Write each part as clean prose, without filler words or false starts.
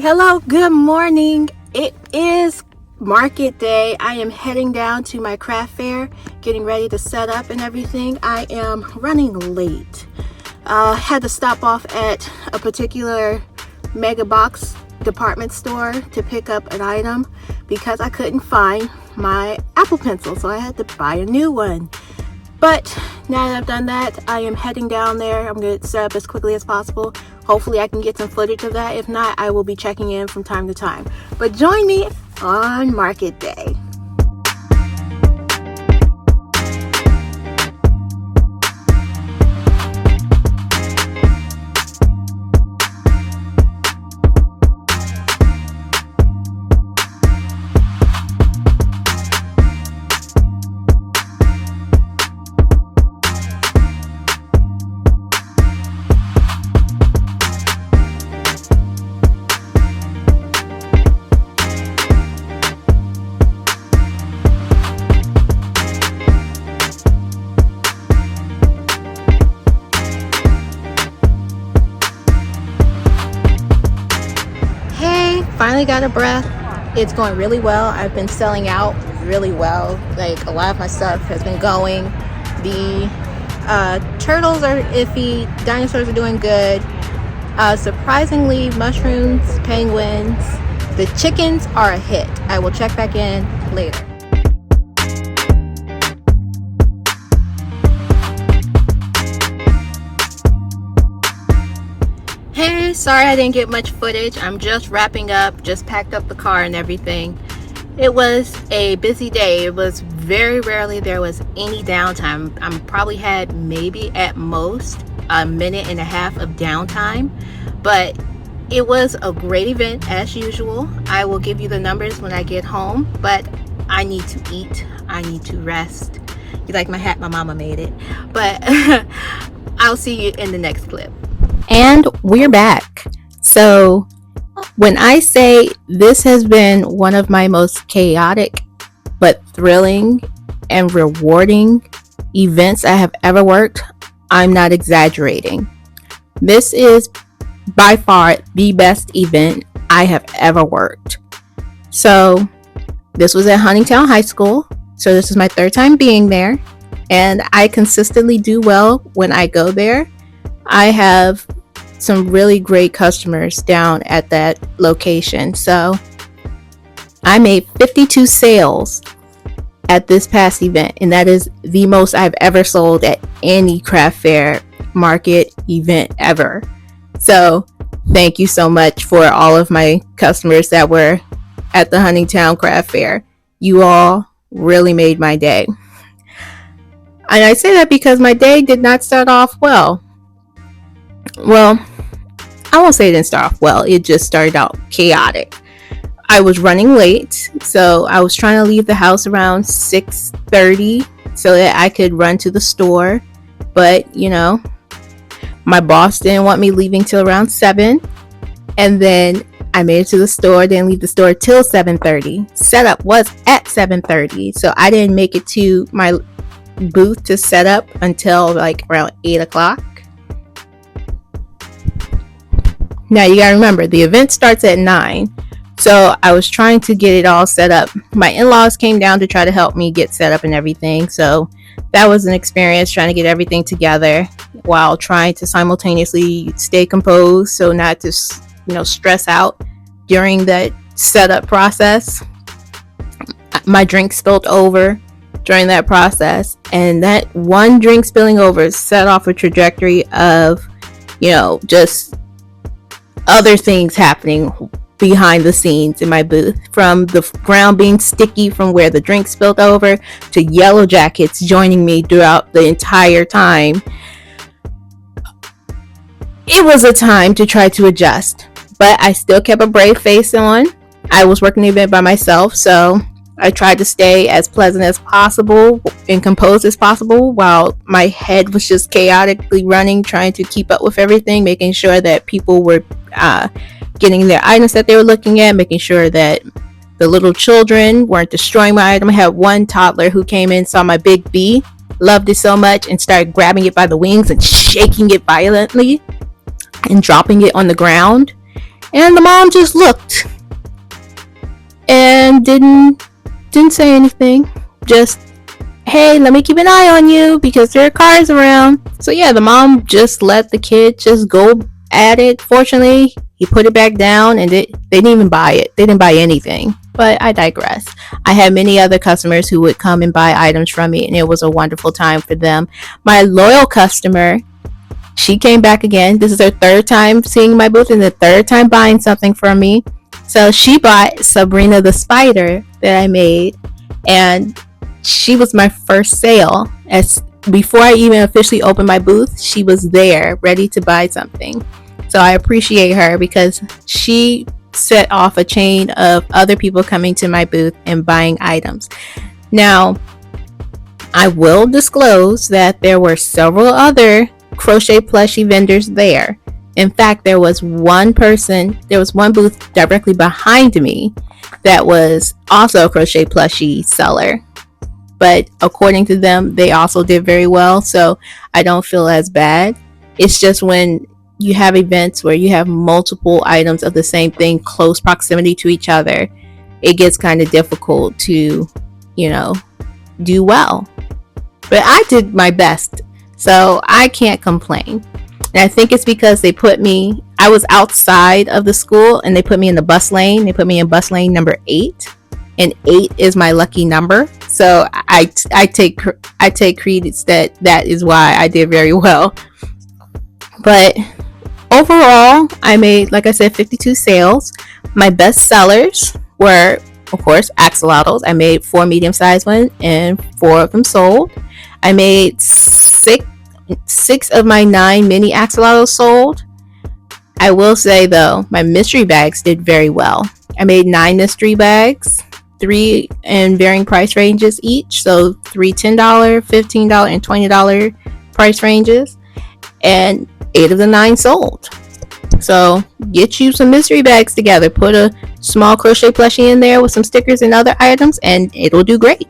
Hello, good morning. It is market day. I am heading down to my craft fair, getting ready to set up and everything. I am running late. Had to stop off at a particular mega box department store to pick up an item because I couldn't find my Apple Pencil, so I had to buy a new one. But now that I've done that, I am heading down there. I'm going to set up as quickly as possible. Hopefully I can get some footage of that. If not, I will be checking in from time to time. But join me on market day. Finally got a breath. It's going really well. I've been selling out really well. Like, a lot of my stuff has been going. The turtles are iffy. Dinosaurs are doing good. Surprisingly, mushrooms, penguins, the chickens are a hit. I will check back in later. Hey, sorry I didn't get much footage. I'm just wrapping up, just packed up the car and everything. It was a busy day. It was very rarely there was any downtime. I probably had maybe at most a minute and a half of downtime, but it was a great event as usual. I will give you the numbers when I get home, but I need to eat. I need to rest. You like my hat? My mama made it. But I'll see you in the next clip. And we're back. So when I say this has been one of my most chaotic but thrilling and rewarding events I have ever worked, I'm not exaggerating. This is by far the best event I have ever worked. So this was at Huntingtown High School. So this is my third time being there, and I consistently do well when I go there. I have some really great customers down at that location. So I made 52 sales at this past event, and that is the most I've ever sold at any craft fair market event ever. So thank you so much for all of my customers that were at the Huntingtown Craft Fair. You all really made my day. And I say that because my day did not start off well. Well, I won't say it didn't start off well. It just started out chaotic. I was running late, so I was trying to leave the house around 6:30 so that I could run to the store. But, my boss didn't want me leaving till around 7. And then I made it to the store, didn't leave the store till 7:30. Setup was at 7:30, so I didn't make it to my booth to set up until like around 8 o'clock. Now you gotta remember, the event starts at 9, so I was trying to get it all set up. My in-laws came down to try to help me get set up and everything, so that was an experience trying to get everything together while trying to simultaneously stay composed, so not to stress out during that setup process. My drink spilled over during that process, and that one drink spilling over set off a trajectory of just other things happening behind the scenes in my booth, from the ground being sticky from where the drink spilled over to yellow jackets joining me throughout the entire time. It was a time to try to adjust, but I still kept a brave face on. I was working the event by myself, so I tried to stay as pleasant as possible and composed as possible while my head was just chaotically running, trying to keep up with everything, making sure that people were getting their items that they were looking at, making sure that the little children weren't destroying my item. I had one toddler who came in, saw my big bee, loved it so much, and started grabbing it by the wings and shaking it violently and dropping it on the ground. And the mom just looked and didn't say anything. Just, hey, let me keep an eye on you because there are cars around. So yeah, the mom just let the kid just go at it. Fortunately, he put it back down and they didn't even buy it. They didn't buy anything. But I digress. I had many other customers who would come and buy items from me, and it was a wonderful time for them. My loyal customer, she came back again. This is her third time seeing my booth and the third time buying something from me. So she bought Sabrina the Spider that I made, and she was my first sale. As before I even officially opened my booth, she was there ready to buy something. So I appreciate her because she set off a chain of other people coming to my booth and buying items. Now, I will disclose that there were several other crochet plushie vendors there. In fact, there was one booth directly behind me that was also a crochet plushie seller. But according to them, they also did very well, so I don't feel as bad. It's just when you have events where you have multiple items of the same thing close proximity to each other, it gets kind of difficult to, do well. But I did my best, so I can't complain. And I think it's because I was outside of the school and they put me in the bus lane. They put me in bus lane number 8, and 8 is my lucky number. So I take credence that is why I did very well. But overall, I made, like I said, 52 sales. My best sellers were, of course, axolotls. I made 4 medium-sized ones and 4 of them sold. I made 6 of my 9 mini axolotls sold. I will say, though, my mystery bags did very well. I made 9 mystery bags, 3 in varying price ranges each. So 3 $10, $15, and $20 price ranges. And 8 of the 9 sold. So get you some mystery bags together. Put a small crochet plushie in there with some stickers and other items, and it'll do great.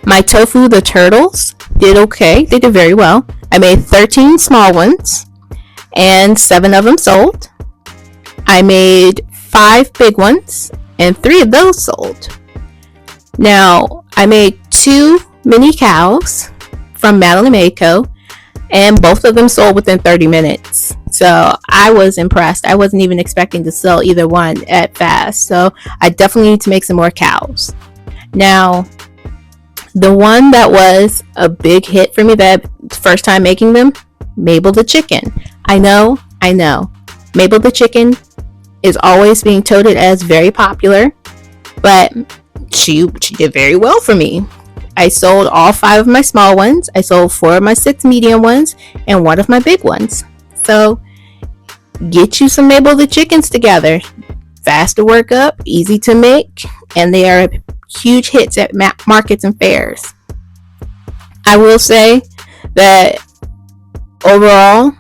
My Tofu the Turtles did okay. They did very well. I made 13 small ones, and 7 of them sold. I made 5 big ones, and 3 of those sold. Now, I made 2 mini cows from Madeline Mayco, and both of them sold within 30 minutes. So I was impressed. I wasn't even expecting to sell either one at fast. So I definitely need to make some more cows. Now, the one that was a big hit for me, that first time making them, Mabel the Chicken. I know. Mabel the Chicken is always being touted as very popular, but she did very well for me. I sold all 5 of my small ones. I sold 4 of my 6 medium ones and 1 of my big ones. So get you some Mabel the Chickens together. Fast to work up, easy to make, and they are huge hits at markets and fairs. I will say that overall,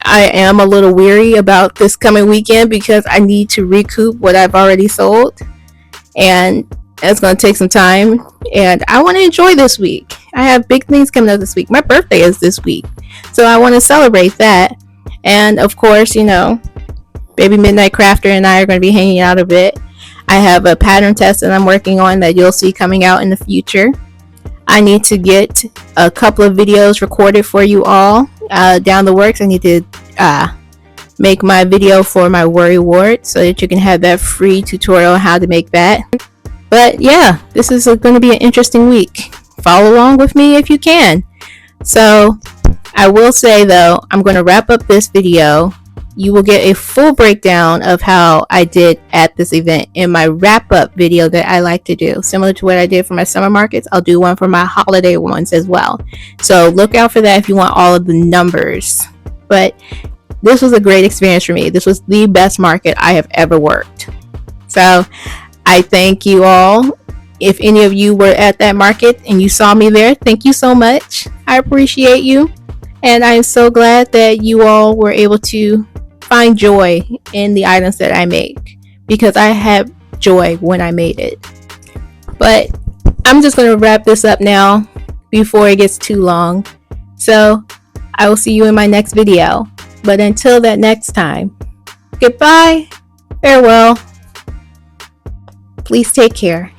I am a little weary about this coming weekend because I need to recoup what I've already sold, and it's going to take some time, and I want to enjoy this week. I have big things coming up this week. My birthday is this week, so I want to celebrate that. And of course, Baby Midnight Crafter and I are going to be hanging out a bit. I have a pattern test that I'm working on that you'll see coming out in the future. I need to get a couple of videos recorded for you all down the works. I need to make my video for my worry wart so that you can have that free tutorial on how to make that. But yeah, this is going to be an interesting week. Follow along with me if you can. So I will say, though, I'm going to wrap up this video. You will get a full breakdown of how I did at this event in my wrap-up video that I like to do. Similar to what I did for my summer markets, I'll do one for my holiday ones as well. So look out for that if you want all of the numbers. But this was a great experience for me. This was the best market I have ever worked. So I thank you all. If any of you were at that market and you saw me there, thank you so much. I appreciate you. And I am so glad that you all were able to find joy in the items that I make, because I had joy when I made it. But I'm just going to wrap this up now before it gets too long. So I will see you in my next video. But until that next time, Goodbye. Farewell. Please take care.